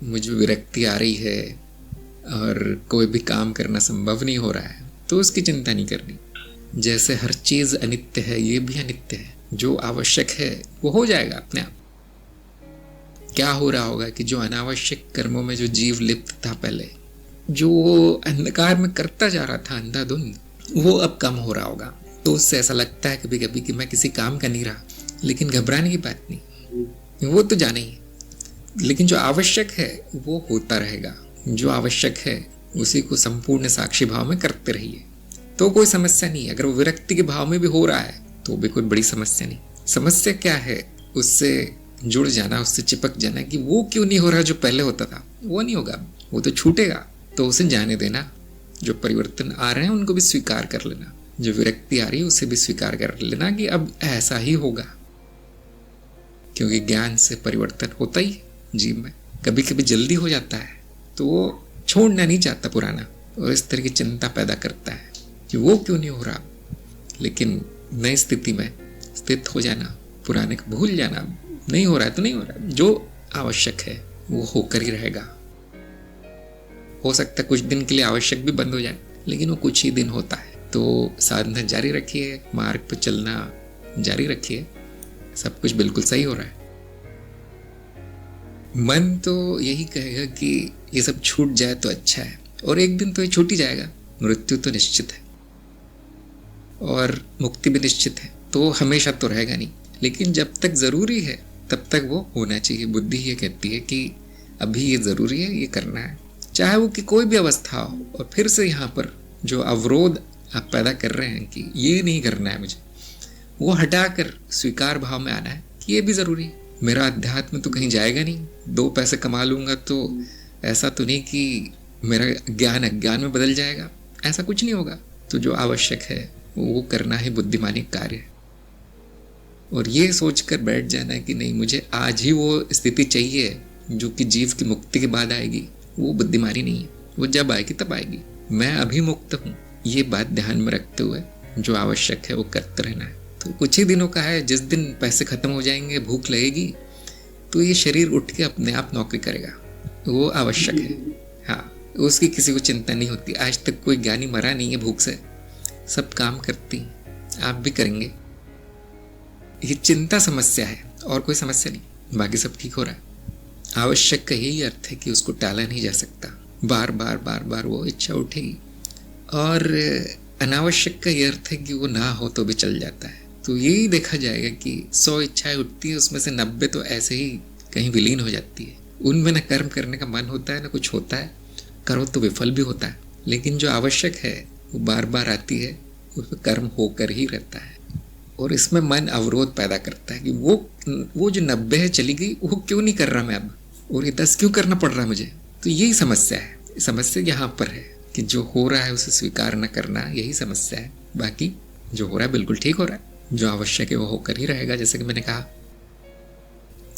मुझे विरक्ति आ रही है और कोई भी काम करना संभव नहीं हो रहा है, तो उसकी चिंता नहीं करनी। जैसे हर चीज़ अनित्य है, ये भी अनित्य है। जो आवश्यक है वो हो जाएगा अपने आप। क्या हो रहा होगा कि जो अनावश्यक कर्मों में जो जीव लिप्त था पहले, जो अंधकार में करता जा रहा था अंधाधुंध, वो अब कम हो रहा होगा। तो उससे ऐसा लगता है कभी कभी कि मैं किसी काम का नहीं रहा, लेकिन घबराने की बात नहीं, वो तो जाना ही है। लेकिन जो आवश्यक है वो होता रहेगा। जो आवश्यक है उसी को संपूर्ण साक्षी भाव में करते रहिए, तो कोई समस्या नहीं है। अगर वो विरक्ति के भाव में भी हो रहा है तो भी कोई बड़ी समस्या नहीं। समस्या क्या है? उससे जुड़ जाना, उससे चिपक जाना कि वो क्यों नहीं हो रहा जो पहले होता था। वो नहीं होगा, वो तो छूटेगा, तो उसे जाने देना। जो परिवर्तन आ रहे हैं उनको भी स्वीकार कर लेना, जो विरक्ति आ रही है उसे भी स्वीकार कर लेना कि अब ऐसा ही होगा। क्योंकि ज्ञान से परिवर्तन होता ही जीव में। कभी कभी जल्दी हो जाता है तो वो छोड़ना नहीं चाहता पुराना, और इस तरह की चिंता पैदा करता है कि वो क्यों नहीं हो रहा। लेकिन नई स्थिति में स्थित हो जाना, पुराने को भूल जाना। नहीं हो रहा है तो नहीं हो रहा, जो आवश्यक है वो होकर ही रहेगा। हो सकता है कुछ दिन के लिए आवश्यक भी बंद हो जाए, लेकिन वो कुछ ही दिन होता है। तो साधना जारी रखिए, मार्ग पर चलना जारी रखिए, सब कुछ बिल्कुल सही हो रहा है। मन तो यही कहेगा कि ये सब छूट जाए तो अच्छा है, और एक दिन तो ये छूट ही जाएगा। मृत्यु तो निश्चित है और मुक्ति भी निश्चित है, तो हमेशा तो रहेगा नहीं। लेकिन जब तक जरूरी है तब तक वो होना चाहिए। बुद्धि ये कहती है कि अभी ये जरूरी है, ये करना है, चाहे वो कि कोई भी अवस्था हो। और फिर से यहाँ पर जो अवरोध आप पैदा कर रहे हैं कि ये नहीं करना है मुझे, वो हटाकर स्वीकार भाव में आना है कि ये भी जरूरी है। मेरा अध्यात्म तो कहीं जाएगा नहीं, 2 पैसे कमा लूंगा तो ऐसा तो नहीं कि मेरा ज्ञान अज्ञान में बदल जाएगा, ऐसा कुछ नहीं होगा। तो जो आवश्यक है वो करना ही बुद्धिमानी कार्य है। और ये सोचकर बैठ जाना कि नहीं, मुझे आज ही वो स्थिति चाहिए जो कि जीव की मुक्ति के बाद आएगी, वो बुद्धिमानी नहीं है। वो जब आएगी तब आएगी, मैं अभी मुक्त हूँ, ये बात ध्यान में रखते हुए जो आवश्यक है वो करते रहना है। तो कुछ ही दिनों का है, जिस दिन पैसे खत्म हो जाएंगे, भूख लगेगी, तो ये शरीर उठ के अपने आप नौकरी करेगा, वो आवश्यक है। हाँ, उसकी किसी को चिंता नहीं होती। आज तक कोई ज्ञानी मरा नहीं है भूख से, सब काम करती, आप भी करेंगे। ये चिंता समस्या है और कोई समस्या नहीं, बाकी सब ठीक हो रहा है। आवश्यक का यही अर्थ है कि उसको टाला नहीं जा सकता, बार बार बार बार वो इच्छा उठेगी। और अनावश्यक का ये अर्थ है कि वो ना हो तो भी चल जाता है। तो यही देखा जाएगा कि 100 इच्छाएं उठती है, उसमें से 90 तो ऐसे ही कहीं विलीन हो जाती है। उनमें न कर्म करने का मन होता है, न कुछ होता है, करो तो विफल भी होता है। लेकिन जो आवश्यक है वो बार बार आती है, उस पर कर्म होकर ही रहता है। और इसमें मन अवरोध पैदा करता है कि वो जो 90 है चली गई, वो क्यों नहीं कर रहा मैं अब, और ये 10 क्यों करना पड़ रहा है मुझे। तो यही समस्या है। समस्या यहाँ पर है कि जो हो रहा है उसे स्वीकार न करना, यही समस्या है। बाकी जो हो रहा है बिल्कुल ठीक हो रहा है, जो आवश्यक है वो होकर ही रहेगा। जैसे कि मैंने कहा,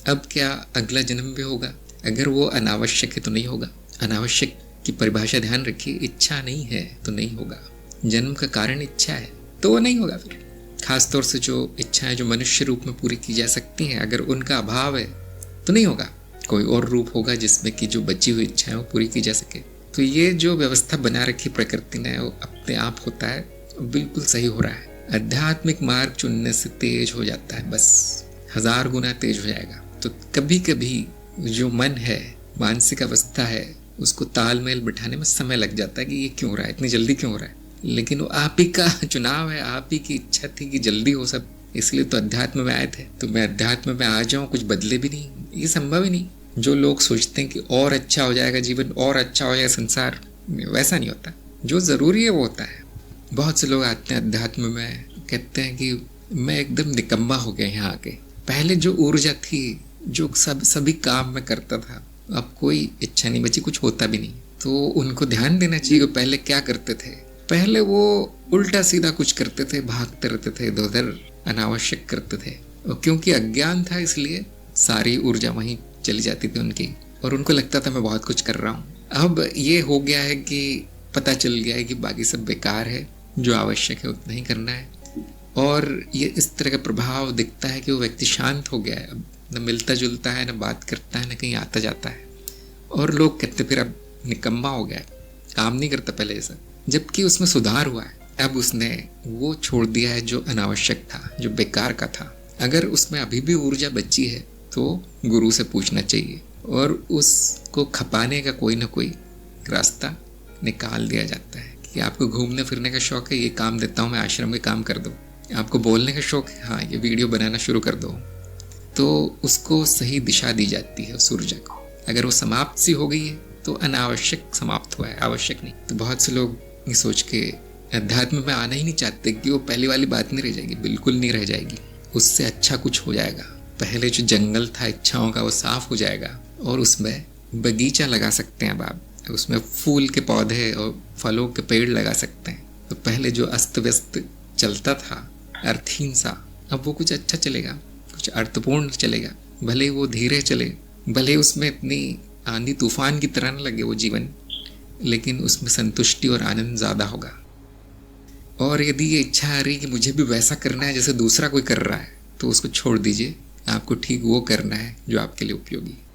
अब क्या अगला जन्म भी होगा? अगर वो अनावश्यक है तो नहीं होगा। अनावश्यक की परिभाषा ध्यान रखिए, इच्छा नहीं है तो नहीं होगा। जन्म का कारण इच्छा है तो वो नहीं होगा। फिर खासतौर से जो इच्छाएं जो मनुष्य रूप में पूरी की जा सकती हैं, अगर उनका अभाव है तो नहीं होगा। कोई और रूप होगा जिसमें कि जो बची हुई इच्छाएं वो पूरी की जा सके। तो ये जो व्यवस्था बना रखी प्रकृति ने, वो अपने आप होता है, बिल्कुल सही हो रहा है। आध्यात्मिक मार्ग चुनने से तेज हो जाता है, बस 1000 गुना तेज हो जाएगा। तो कभी कभी जो मन है, मानसिक अवस्था है, उसको तालमेल बिठाने में समय लग जाता है कि ये क्यों हो रहा है, इतनी जल्दी क्यों हो रहा है। लेकिन वो आप ही का चुनाव है, आप ही की इच्छा थी कि जल्दी हो सब, इसलिए तो अध्यात्म में आए थे। तो मैं अध्यात्म में आ जाऊं, कुछ बदले भी नहीं, ये संभव ही नहीं। जो लोग सोचते हैं कि और अच्छा हो जाएगा जीवन, और अच्छा हो जाएगा संसार, वैसा नहीं होता। जो जरूरी है वो होता है। बहुत से लोग आते हैं अध्यात्म में, कहते हैं कि मैं एकदम निकम्मा हो गया यहाँ आके। पहले जो ऊर्जा थी, जो सभी काम में करता था, अब कोई इच्छा नहीं बची, कुछ होता भी नहीं। तो उनको ध्यान देना चाहिए कि पहले क्या करते थे। पहले वो उल्टा सीधा कुछ करते थे, भागते रहते थे इधर उधर, अनावश्यक करते थे। और क्योंकि अज्ञान था इसलिए सारी ऊर्जा वहीं चली जाती थी उनकी, और उनको लगता था मैं बहुत कुछ कर रहा हूँ। अब ये हो गया है कि पता चल गया है कि बाकी सब बेकार है, जो आवश्यक है उतना ही करना है। और ये इस तरह का प्रभाव दिखता है कि वो व्यक्ति शांत हो गया है, अब न मिलता जुलता है, न बात करता है, न कहीं आता जाता है। और लोग कहते फिर अब निकम्मा हो गया, काम नहीं करता पहले जैसा, जबकि उसमें सुधार हुआ है। अब उसने वो छोड़ दिया है जो अनावश्यक था, जो बेकार का था। अगर उसमें अभी भी ऊर्जा बची है तो गुरु से पूछना चाहिए और उसको खपाने का कोई ना कोई रास्ता निकाल दिया जाता है कि आपको घूमने फिरने का शौक है, ये काम देता हूँ मैं, आश्रम में काम कर दो। आपको बोलने का शौक है, हाँ ये वीडियो बनाना शुरू कर दो। तो उसको सही दिशा दी जाती है उस ऊर्जा को। अगर वो समाप्त सी हो गई है तो अनावश्यक समाप्त हुआ है, आवश्यक नहीं। तो बहुत से लोग ये सोच के अध्यात्म में आना ही नहीं चाहते कि वो पहली वाली बात नहीं रह जाएगी, बिल्कुल नहीं रह जाएगी, उससे अच्छा कुछ हो जाएगा। पहले जो जंगल था इच्छाओं का वो साफ हो जाएगा और उसमें बगीचा लगा सकते हैं। अब आप उसमें फूल के पौधे और फलों के पेड़ लगा सकते हैं। तो पहले जो अस्त व्यस्त चलता था, अर्थहीन सा, अब वो कुछ अच्छा चलेगा, कुछ अर्थपूर्ण चलेगा। भले वो धीरे चले, भले उसमें इतनी आंधी तूफान की तरह न लगे वो जीवन, लेकिन उसमें संतुष्टि और आनंद ज़्यादा होगा। और यदि ये इच्छा आ रही कि मुझे भी वैसा करना है जैसे दूसरा कोई कर रहा है, तो उसको छोड़ दीजिए। आपको ठीक वो करना है जो आपके लिए उपयोगी है।